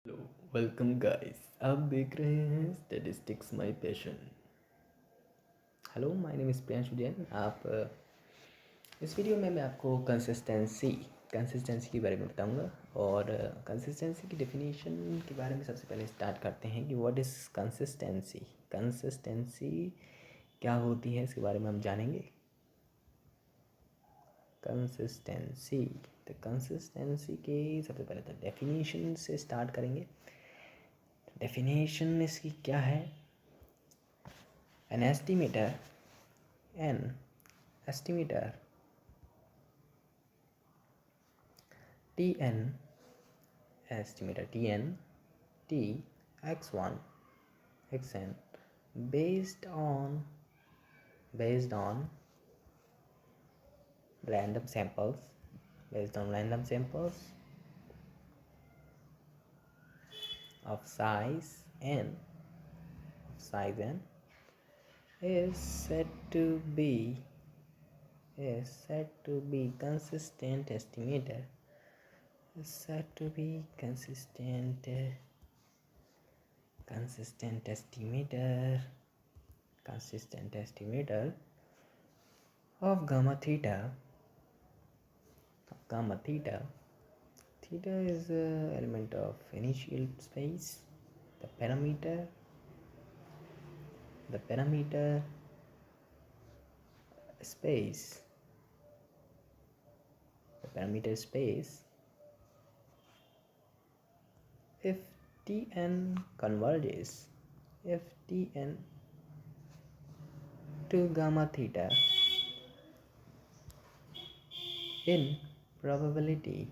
Hello, welcome guys. आप देख रहे हैं statistics my passion. Hello, my name is Priyanshu Jain. इस वीडियो में मैं आपको कंसिस्टेंसी के बारे में बताऊंगा। और कंसिस्टेंसी की डेफिनेशन के बारे में सबसे पहले स्टार्ट करते हैं कि व्हाट इज़ कंसिस्टेंसी। कंसिस्टेंसी क्या होती है, इसके बारे में हम जानेंगे। कंसिस्टेंसी, तो कंसिस्टेंसी के सबसे पहले तो डेफिनेशन से स्टार्ट करेंगे। डेफिनेशन इसकी क्या है? An estimator, an estimator, Tn, T x1, xn, based on random samples, of size n, is said to be consistent estimator. Is said to be consistent estimator of gamma theta. Theta is an element of initial space. The parameter space if Tn converges to gamma theta in probability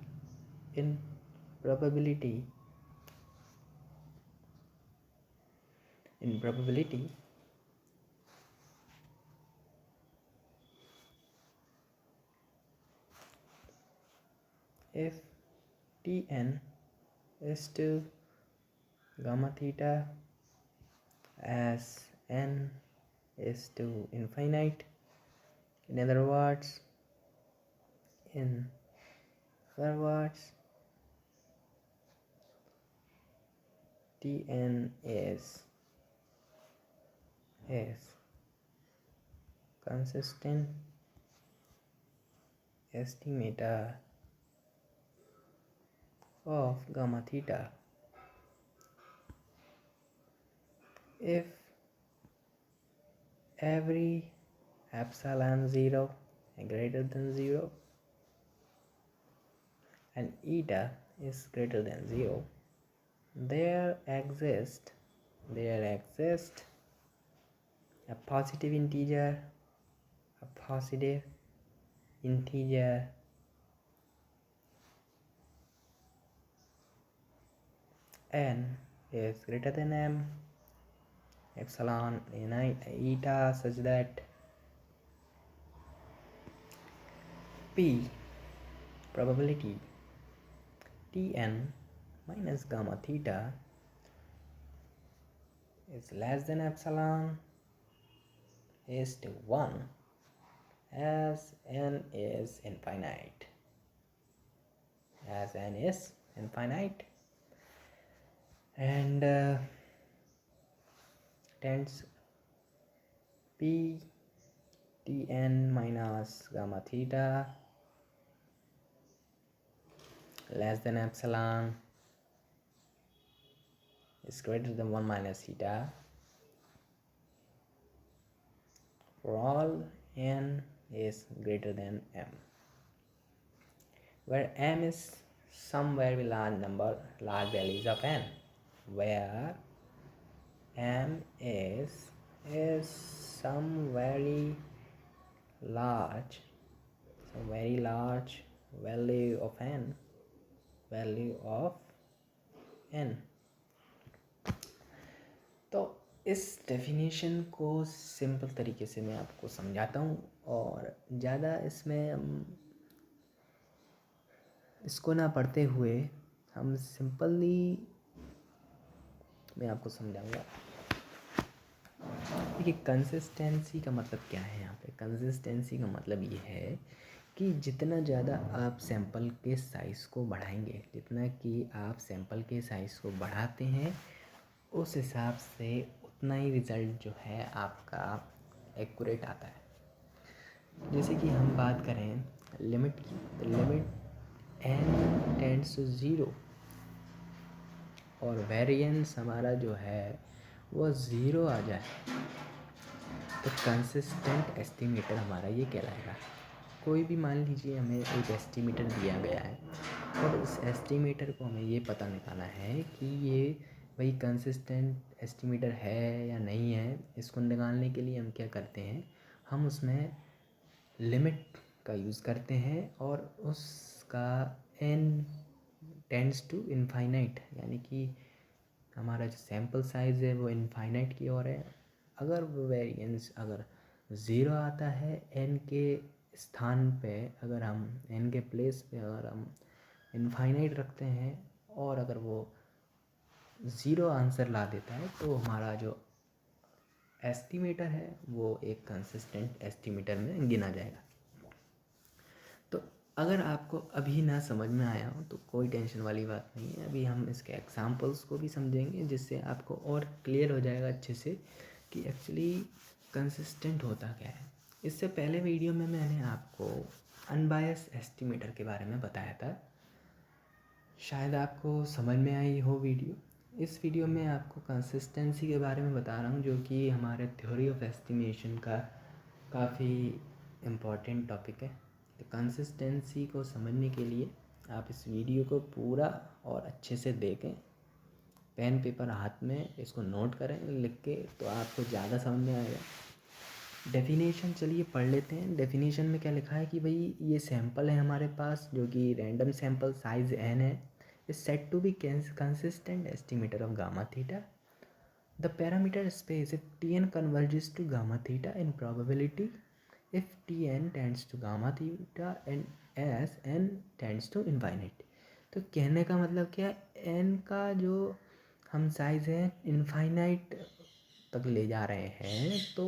if Tn is to gamma theta as n is to infinite. In other words, Tn is consistent estimator of gamma theta if every epsilon 0 greater than 0 and eta is greater than 0, there exists a positive integer n is greater than m epsilon in eta such that p probability Tn minus gamma theta is less than epsilon is to 1 as n is infinite. And tends p Tn minus gamma theta less than epsilon is greater than 1 minus theta for all n is greater than m, where m is some very large values of n, where m is some very large value of n. तो इस definition को simple तरीके से मैं आपको समझाता हूँ और ज़्यादा इसमें इसको ना पढ़ते हुए हम सिंपली मैं आपको समझाऊंगा। देखिए, कंसिस्टेंसी का मतलब क्या है। यहाँ पे कंसिस्टेंसी का मतलब ये है कि जितना ज़्यादा आप सैंपल के साइज़ को बढ़ाएंगे, जितना कि आप सैंपल के साइज़ को बढ़ाते हैं उस हिसाब से उतना ही रिज़ल्ट जो है आपका एक्यूरेट आता है। जैसे कि हम बात करें लिमिट की, तो लिमिट n टेंड्स टू 0 और वेरिएंस हमारा जो है वो 0 आ जाए तो कंसिस्टेंट एस्टिमेटर हमारा ये कहलाएगा। कोई भी मान लीजिए हमें एक एस्टिमेटर दिया गया है और उस एस्टिमेटर को हमें ये पता निकालना है कि ये वही कंसिस्टेंट एस्टिमेटर है या नहीं है। इसको निकालने के लिए हम क्या करते हैं, हम उसमें लिमिट का यूज़ करते हैं और उसका n टेंड्स टू इनफाइनाइट, यानी कि हमारा जो सैम्पल साइज़ है वो इनफाइनाइट की ओर है। अगर वो वेरिएंस अगर 0 आता है n के स्थान पे, अगर हम n के प्लेस पे अगर हम इनफाइनाइट रखते हैं और अगर वो 0 आंसर ला देता है तो हमारा जो एस्टिमेटर है वो एक कंसिस्टेंट एस्टिमेटर में गिना जाएगा। तो अगर आपको अभी ना समझ में आया हो तो कोई टेंशन वाली बात नहीं है, अभी हम इसके एग्जांपल्स को भी समझेंगे जिससे आपको और क्लियर हो जाएगा अच्छे से कि एक्चुअली कंसिस्टेंट होता क्या है। इससे पहले वीडियो में मैंने आपको अनबायस एस्टिमेटर के बारे में बताया था, शायद आपको समझ में आई हो वीडियो। इस वीडियो में आपको कंसिस्टेंसी के बारे में बता रहा हूँ, जो कि हमारे थ्योरी ऑफ एस्टिमेशन का काफ़ी इम्पॉर्टेंट टॉपिक है। तो कंसिस्टेंसी को समझने के लिए आप इस वीडियो को पूरा और अच्छे से देखें, पेन पेपर हाथ में इसको नोट करें लिख के, तो आपको ज़्यादा समझ में आएगा। डेफिनेशन चलिए पढ़ लेते हैं। डेफिनेशन में क्या लिखा है कि भाई ये सैंपल है हमारे पास जो कि रैंडम सैंपल साइज n है, is set to be consistent estimator of gamma theta. The parameter space if Tn converges to gamma theta in probability if Tn tends to gamma theta and as n tends to infinite। तो कहने का मतलब क्या है, n का जो हम size है इनफाइनाइट तक ले जा रहे हैं तो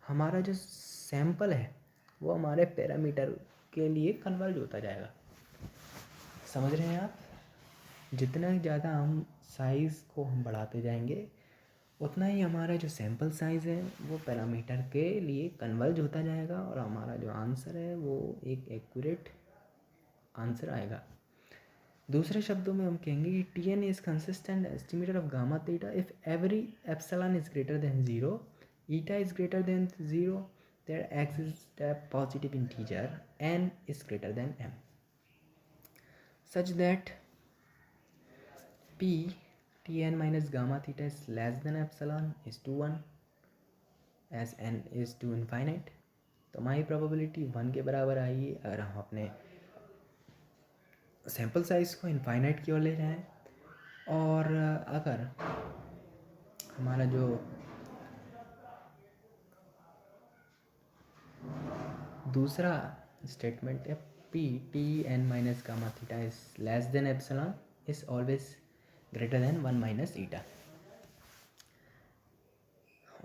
हमारा जो सैंपल है वो हमारे पैरामीटर के लिए कन्वर्ज होता जाएगा। समझ रहे हैं आप? जितना ज़्यादा हम साइज़ को हम बढ़ाते जाएंगे उतना ही हमारा जो सैंपल साइज़ है वो पैरामीटर के लिए कन्वर्ज होता जाएगा और हमारा जो आंसर है वो एक एक्यूरेट आंसर आएगा। दूसरे शब्दों में हम कहेंगे कि Tn is consistent estimator of gamma theta if every epsilon is greater than 0, eta is greater than 0, that x is a positive integer, n is greater than m, such that p Tn minus gamma theta is less than epsilon is to 1 as n is to infinite। तो हमारी probability 1 के बराबर आएगी अगर हम अपने sample size को infinite की ओर ले जाएं, और अगर हमारा जो दूसरा स्टेटमेंट है p Tn minus gamma theta is less than epsilon is always greater than 1 minus eta.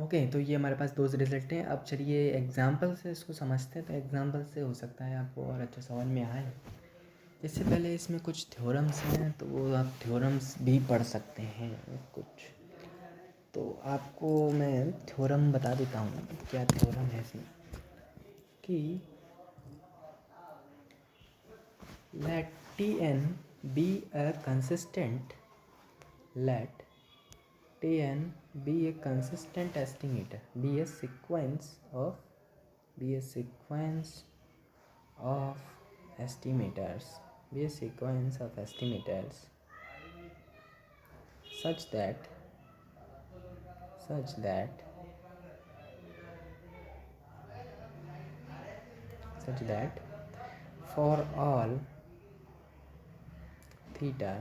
Okay, तो ये हमारे पास दो रिजल्ट हैं। अब चलिए एग्जाम्पल से इसको समझते हैं। तो एग्जाम्पल से हो सकता है आपको और अच्छा समझ में आए। इससे पहले इसमें कुछ थ्योरम्स हैं तो वो आप थ्योरम्स भी पढ़ सकते हैं कुछ। तो आपको मैं थ्योरम बता देता हूँ क्या थ्योरम है इसमें, कि let Tn be a consistent, let Tn be a consistent estimator, be a sequence of estimators, be a sequence of estimators such that for all theta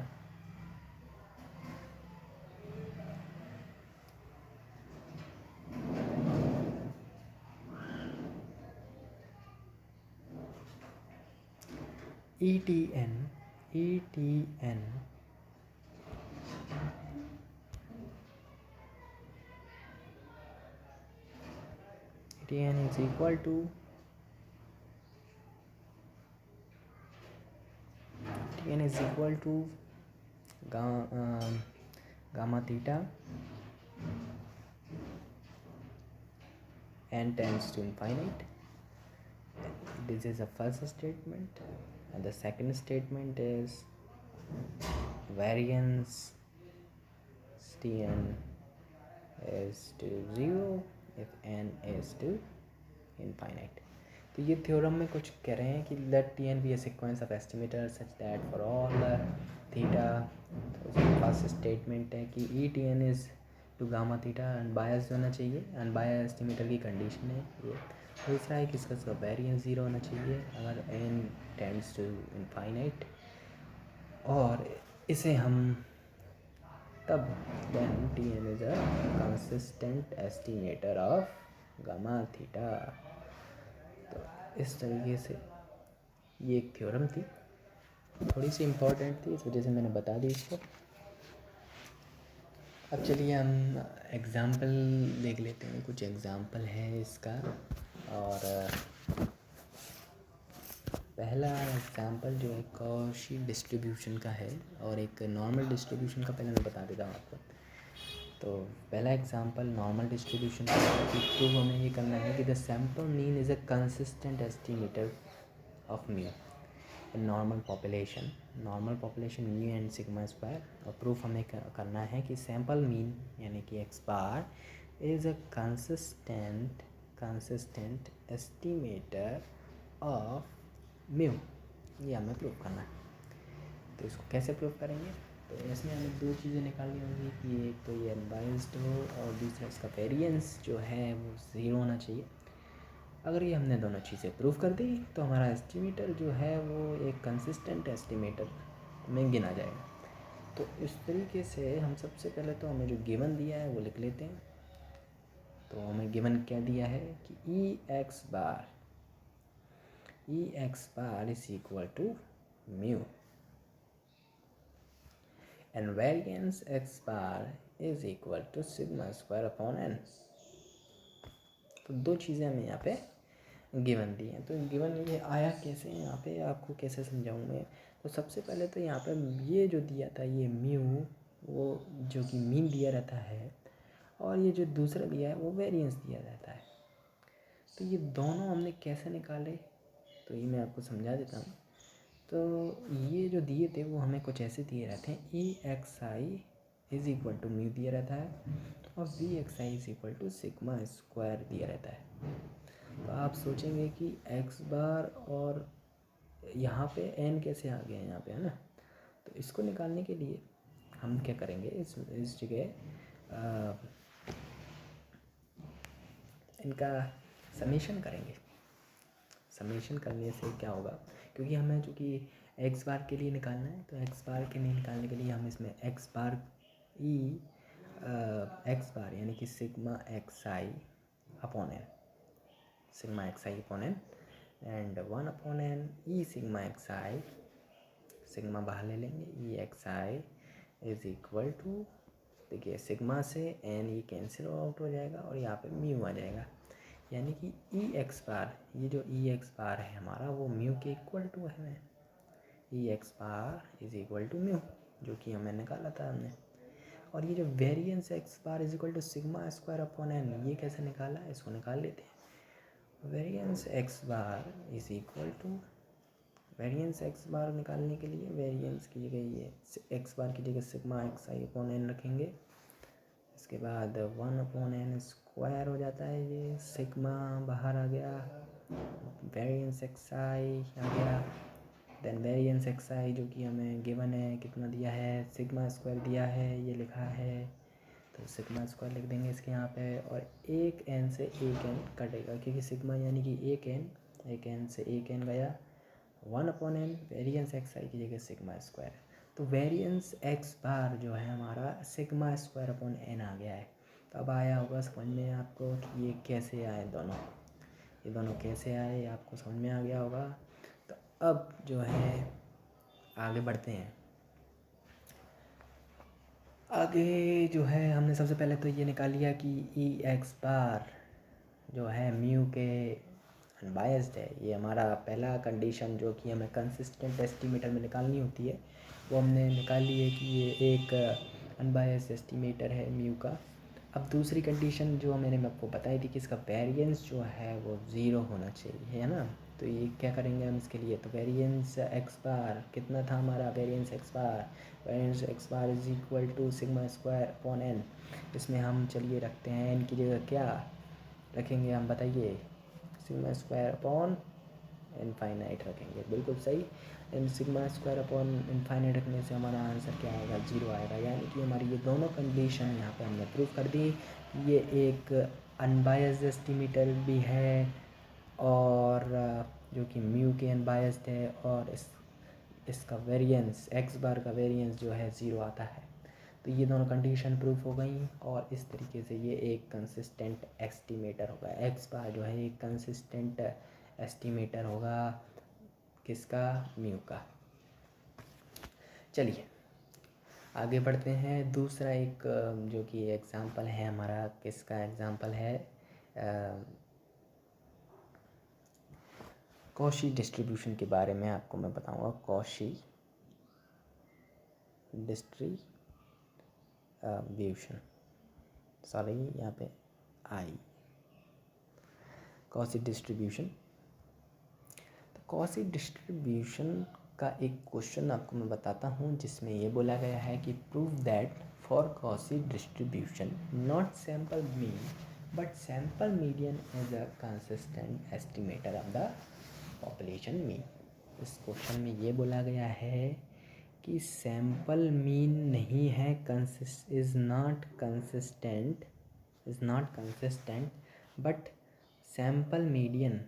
Etn is equal to Tn is equal to gamma theta n tends to infinite. This is the first statement, and the second statement is variance Tn is to 0 if n is to infinite. तो ये theorem में कुछ कह रहे हैं कि let Tn be a sequence of estimators such that for all theta, तो first statement है कि ई Tn is to gamma theta unbiased होना चाहिए, अनबायस्ड एस्टिमेटर की कंडीशन है ये। दूसरा है कि इसका वेरिएंस 0 होना चाहिए अगर n टेंड्स टू इनफाइनाइट, और इसे हम तब then Tn is a consistent estimator of gamma theta। तो इस तरीके से ये एक थ्योरम थी, थोड़ी सी इम्पोर्टेंट थी, इस वजह से मैंने बता दी इसको। अब चलिए हम एग्ज़ाम्पल देख लेते हैं, कुछ एग्ज़ाम्पल है इसका। और पहला एग्ज़ाम्पल जो है कॉशी डिस्ट्रीब्यूशन का है और एक नॉर्मल डिस्ट्रीब्यूशन का पहले मैं बता देता हूँ आपको। तो पहला एग्ज़ाम्पल नॉर्मल डिस्ट्रीब्यूशन का है कि प्रूव हमें ये करना है कि the sample mean is a consistent estimator of mu in normal population mu and sigma square. और प्रूफ हमें करना है कि सैम्पल मीन यानी कि x bar is a consistent estimator of mu, ये हमें प्रूफ करना है। तो इसको कैसे प्रूफ करेंगे? तो इसमें हमें दो चीज़ें निकालनी होंगी कि एक तो ये अनबायस्ड हो और दूसरा इसका वेरिएंस जो है वो 0 होना चाहिए। अगर ये हमने दोनों चीज़ें प्रूफ कर दी तो हमारा एस्टिमेटर जो है वो एक कंसिस्टेंट एस्टिमेटर में गिना जाएगा। तो इस तरीके से हम सबसे पहले तो हमें जो गिवन दिया है वो लिख लेते हैं। तो हमें गिवन क्या दिया है कि E X bar is equal to mu and variance X bar is equal to sigma square upon N. तो दो चीज़ें हमें यहाँ पे गिवन दी हैं। तो गिवन ये आया कैसे, यहाँ पे आपको कैसे समझाऊँ मैं। तो सबसे पहले तो यहाँ पे ये जो दिया था ये म्यू, वो जो कि मीन दिया रहता है, और ये जो दूसरा दिया है वो वेरिएंस दिया रहता है। तो ये दोनों हमने कैसे निकाले, तो ये मैं आपको समझा देता हूँ। तो ये जो दिए थे वो हमें कुछ ऐसे दिए रहते हैं, E X I is equal to mu दिया रहता है और V X I is equal to sigma square दिया रहता है। तो आप सोचेंगे कि एक्स बार और यहाँ पे एन कैसे आ गया यहाँ पे, है ना। तो इसको निकालने के लिए हम क्या करेंगे, इस जगह इनका समेशन करेंगे। समेशन करने से क्या होगा, क्योंकि हमें चूँकि एक्स बार के लिए निकालना है, तो एक्स बार के लिए निकालने के लिए हम इसमें एक्स बार ई एक्स बार यानी कि sigma X I upon N, sigma X I upon N and 1 upon N E sigma X I, sigma बाहर ले लेंगे, E X I is equal to, देखिए सिग्मा से एन ये कैंसिल आउट हो जाएगा और यहाँ पे म्यू आ जाएगा, यानी कि ई एक्स बार, ये जो ई एक्स बार है हमारा वो म्यू के इक्वल टू है। E X bar is equal to mu, जो कि हमें निकाला था हमने। और ये जो variance X bar is equal to sigma square upon N, ये कैसे निकाला, इसको निकाल लेते हैं। Variance X bar is equal to, variance X bar निकालने के लिए वेरिएंस की जगह ये एक्स बार की जगह sigma X I upon N रखेंगे। इसके बाद 1 अपॉन एन स्क्वायर हो जाता है, ये सिग्मा बाहर आ गया, वेरिएंस एक्स आई आ गया, देन वेरिएंस एक्स आई जो कि हमें गिवन है कितना दिया है, सिग्मा स्क्वायर दिया है, ये लिखा है, तो सिग्मा स्क्वायर लिख देंगे इसके यहाँ पे। और एक एन से एक एन कटेगा, क्योंकि सिग्मा यानी कि एक एन से एक एन गया, 1 अपॉन एन वेरिएंस एक्स आई की जगह सिग्मा स्क्वायर। तो वेरिएंस एक्स बार जो है हमारा सिग्मा स्क्वायर अपॉन एन आ गया है। तो अब आया होगा समझ में आपको कि ये कैसे आए दोनों, ये दोनों कैसे आए आपको समझ में आ गया होगा। तो अब जो है आगे बढ़ते हैं। आगे जो है हमने सबसे पहले तो ये निकाल लिया कि ई एक्स बार जो है म्यू के अनबायस्ड है। ये हमारा पहला कंडीशन जो कि हमें कंसिस्टेंट एस्टीमेटर में निकालनी होती है वो हमने निकाल ली है कि ये एक अनबायस्ड एस्टीमेटर है म्यू का। अब दूसरी कंडीशन जो मैंने आपको बताई थी कि इसका वेरिएंस जो है वो ज़ीरो होना चाहिए, है ना। तो ये क्या करेंगे हम इसके लिए, तो वेरिएंस एक्स बार कितना था हमारा, variance X bar is equal to sigma square upon N. इसमें हम चलिए रखते हैं एन की जगह क्या रखेंगे हम बताइए, सिग्मा स्क्वायर अपॉन इनफाइनाइट रखेंगे, बिल्कुल सही। And sigma square upon infinite रखने से हमारा आंसर क्या आएगा, जीरो आएगा। यानी कि हमारी ये दोनों कंडीशन यहाँ पे हमने प्रूव कर दी। ये एक अनबायस्ड एस्टीमेटर भी है और जो कि म्यू के अनबायस्ड है, और इसका वेरिएंस एक्स बार का वेरिएंस जो है ज़ीरो आता है। तो ये दोनों कंडीशन प्रूफ हो गई और इस तरीके से ये एक कंसिस्टेंट एस्टीमेटर होगा। एक्स बार जो है एक कंसिस्टेंट एस्टीमेटर होगा किसका, म्यू का। चलिए आगे बढ़ते हैं। दूसरा एक जो कि एग्ज़ाम्पल है हमारा, किसका एग्ज़ाम्पल है, कॉशी डिस्ट्रीब्यूशन के बारे में आपको मैं बताऊंगा। कॉशी डिस्ट्रीब्यूशन, सॉरी यहाँ पे आई, कॉशी डिस्ट्रीब्यूशन। तो कॉशी डिस्ट्रीब्यूशन का एक क्वेश्चन आपको मैं बताता हूँ जिसमें ये बोला गया है कि prove that for Cauchy distribution not sample mean but sample median as a consistent estimator of the population mean. इस क्वेश्चन में ये बोला गया है कि सैम्पल मीन नहीं है, is not consistent but sample median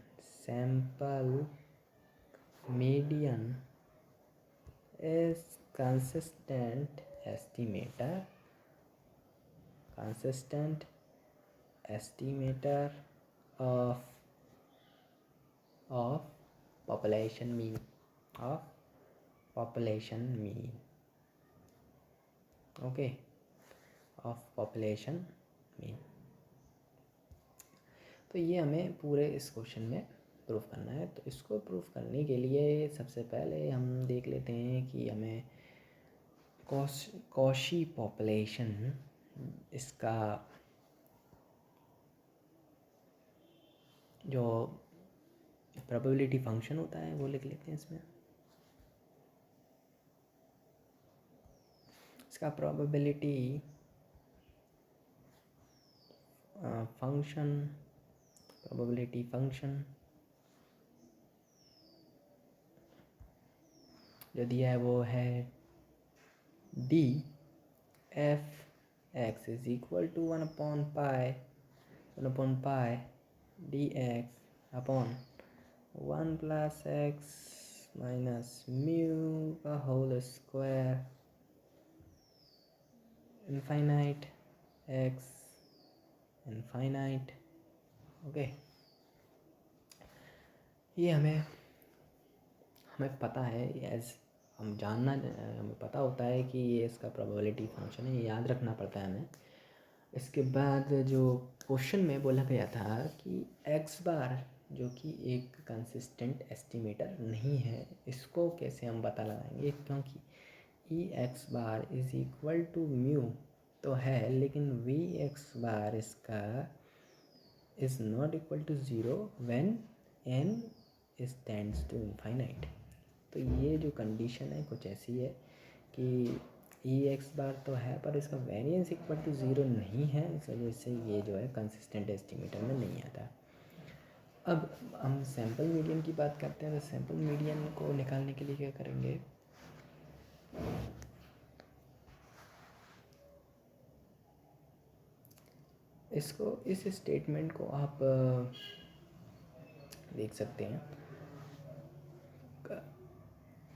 is consistent estimator of population mean okay, of population mean। तो ये हमें पूरे इस क्वेश्चन में प्रूफ करना है। तो इसको प्रूफ करने के लिए सबसे पहले हम देख लेते हैं कि हमें कॉशी पॉपुलेशन, इसका जो प्रोबेबिलिटी फंक्शन होता है वो लिख लेते हैं। इसमें इसका प्रोबेबिलिटी फंक्शन जो दिया है वो है D F X is equal to 1/पाई D X upon 1+x minus mu का whole square infinite X infinite. Okay, ये हमें पता है, एज हमें पता होता है कि ये इसका प्रोबेबिलिटी फंक्शन है, ये याद रखना पड़ता है हमें। इसके बाद जो क्वेश्चन में बोला गया था कि एक्स बार जो कि एक कंसिस्टेंट एस्टिमेटर नहीं है, इसको कैसे हम पता लगाएंगे, क्योंकि E X bar is equal to mu तो है, लेकिन वी एक्स बार इसका is not equal to zero when N is tends to infinite. तो ये जो कंडीशन है कुछ ऐसी है कि ई एक्स बार तो है पर इसका वेरिएंस इक्वल टू ज़ीरो नहीं है, इस वजह से ये जो है कंसिस्टेंट एस्टिमेटर में नहीं आता। अब हम सैम्पल मीडियन की बात करते हैं। तो सैम्पल मीडियन को निकालने के लिए क्या करेंगे, इसको, इस स्टेटमेंट को आप देख सकते हैं,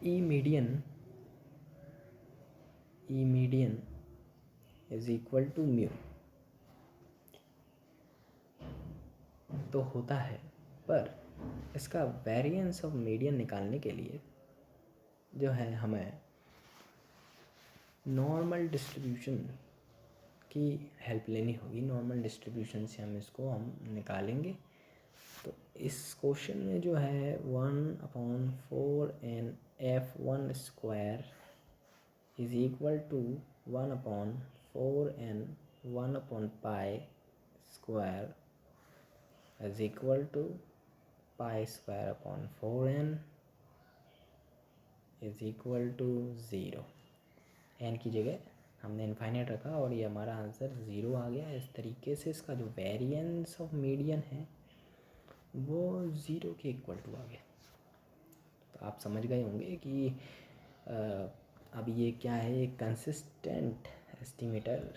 E median is equal to mu तो होता है, पर इसका वेरिएंस ऑफ मीडियन निकालने के लिए जो है हमें नॉर्मल डिस्ट्रीब्यूशन की हेल्प लेनी होगी। नॉर्मल डिस्ट्रीब्यूशन से हम इसको निकालेंगे तो इस क्वेश्चन में जो है 1/4n(f(1)² is equal to 1/4n(1/pi)² is equal to pi²/4n is equal to 0। n की जगह हमने इनफाइनाइट रखा और ये हमारा आंसर 0 आ गया। इस तरीके से इसका जो वेरिएंस ऑफ मीडियन है वो 0 के इक्वल टू आ गया। तो आप समझ गए होंगे कि अब ये क्या है, एक कंसिस्टेंट एस्टिमेटर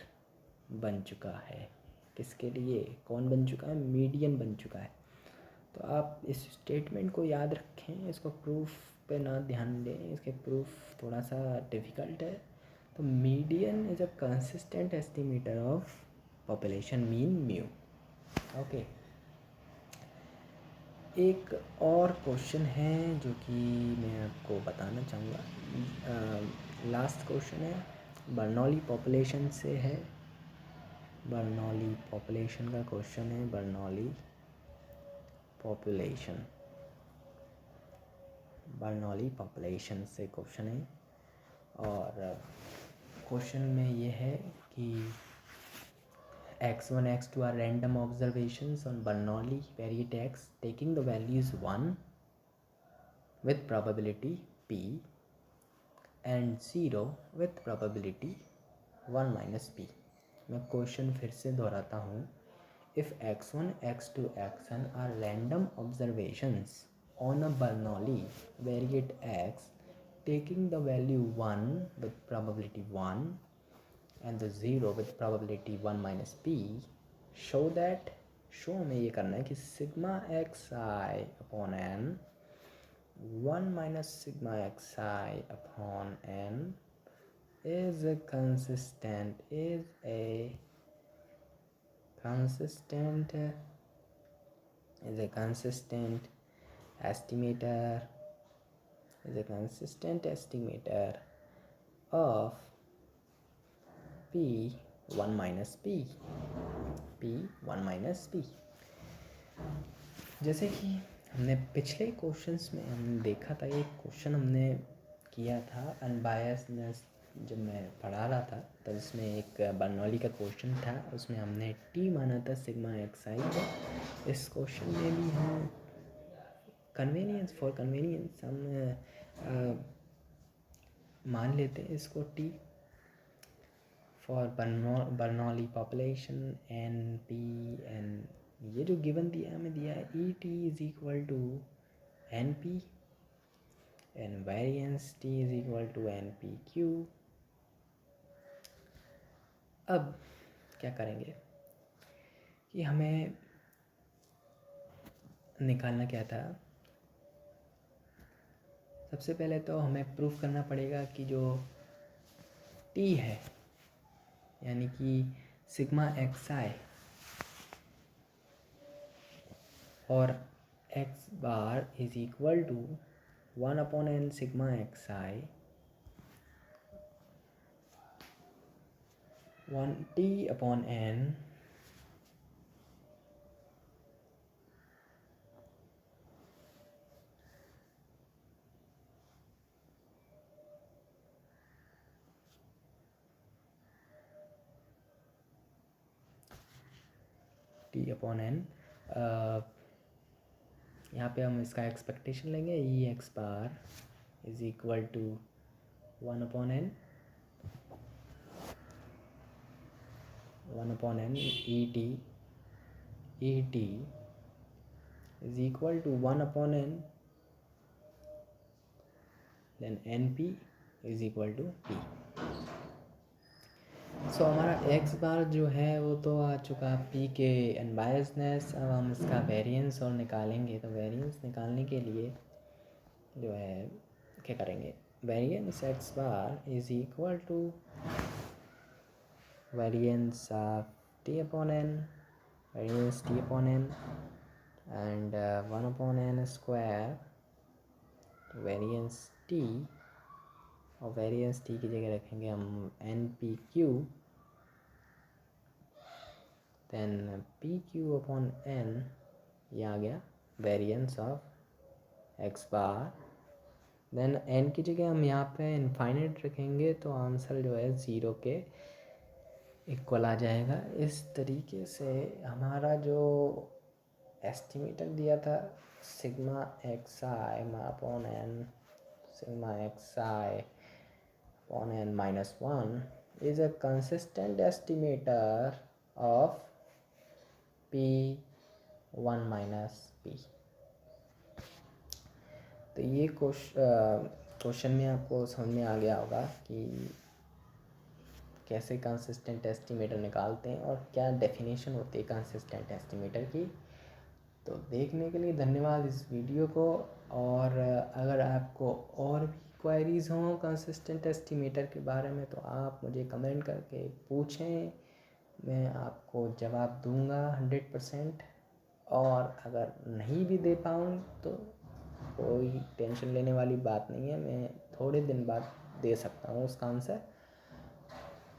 बन चुका है। किसके लिए, कौन बन चुका है, मीडियन बन चुका है। तो आप इस स्टेटमेंट को याद रखें, इसको प्रूफ पे ना ध्यान दें, इसके प्रूफ थोड़ा सा डिफ़िकल्ट है। तो median is a consistent estimator of population mean mu. Okay, एक और क्वेश्चन है जो कि मैं आपको बताना चाहूँगा। लास्ट क्वेश्चन है, बर्नौली पॉपुलेशन से है। बर्नौली पॉपुलेशन का क्वेश्चन है, बर्नौली पॉपुलेशन, बर्नौली पॉपुलेशन से क्वेश्चन है। और क्वेश्चन में ये है कि x1 x2 are random observations on Bernoulli variate x taking the values 1 with probability p and 0 with probability 1 minus p। मैं क्वेश्चन फिर से दोहराता हूँ। If x1 x2 xn are random observations on a Bernoulli variate x taking the value 1 with probability 1 and the 0 with probability 1 minus p, show that, show में ये करना है कि sigma xi upon n 1 minus sigma xi upon n is a consistent, is a consistent, is a consistent estimator, is a consistent estimator of p1 minus p, p1 minus p। जैसे कि हमने पिछले questions में हमने देखा था, एक question हमने किया था अनबायसनेस, जब मैं पढ़ा रहा था तब इसमें एक बर्नौली का क्वेश्चन था, उसमें हमने t माना था सिग्मा xi को। इस क्वेश्चन में भी हम कन्वीनियंस, फॉर कन्वीनियंस हम मान लेते हैं इसको t for Bernoulli population N P N. ये जो गिवन दिया हमें दिया है E T is equal to N P and variance T is equal to N P Q. अब क्या करेंगे कि हमें निकालना क्या था, सबसे पहले तो हमें प्रूफ करना पड़ेगा कि जो टी है यानी कि सिग्मा xi और x bar is equal to 1/n sigma xi 1t/n t/n। यहाँ पे हम इसका एक्सपेक्टेशन लेंगे, E X bar is equal to 1/n 1/n E T is equal to 1/n then N P is equal to P. So हमारा x बार जो है वो तो आ चुका p के अनबायसनेस। अब हम इसका वेरिएंस और निकालेंगे, तो वेरिएंस निकालने के लिए जो है क्या करेंगे, variance x bar is equal to variance of t/n, variance t/n and 1/n square variance t, और वेरिएंस t की जगह रखेंगे हम N P Q, then P Q upon N ये आ गया variance of X bar. Then N की जगह हम यहाँ पे इनफाइनाइट रखेंगे तो आंसर जो है 0 के इक्वल आ जाएगा। इस तरीके से हमारा जो एस्टिमेटर दिया था sigma X I upon N, sigma X I upon N minus 1 is a consistent estimator of P1 minus P। तो ये क्वेश्चन में आपको समझ में आ गया होगा कि कैसे कंसिस्टेंट एस्टिमेटर निकालते हैं और क्या डेफिनेशन होती है कंसिस्टेंट एस्टिमेटर की। तो देखने के लिए धन्यवाद इस वीडियो को। और अगर आपको और भी क्वेरीज़ हों कंसिस्टेंट एस्टिमेटर के बारे में तो आप मुझे कमेंट करके पूछें, मैं आपको जवाब दूंगा 100%। और अगर नहीं भी दे पाऊँ तो कोई टेंशन लेने वाली बात नहीं है, मैं थोड़े दिन बाद दे सकता हूँ उसका आंसर।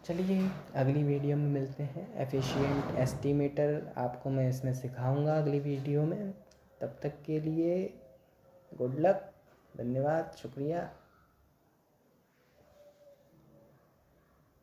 चलिए अगली वीडियो में मिलते हैं। एफिशिएंट एस्टिमेटर आपको मैं इसमें सिखाऊंगा अगली वीडियो में। तब तक के लिए गुड लक, धन्यवाद, शुक्रिया।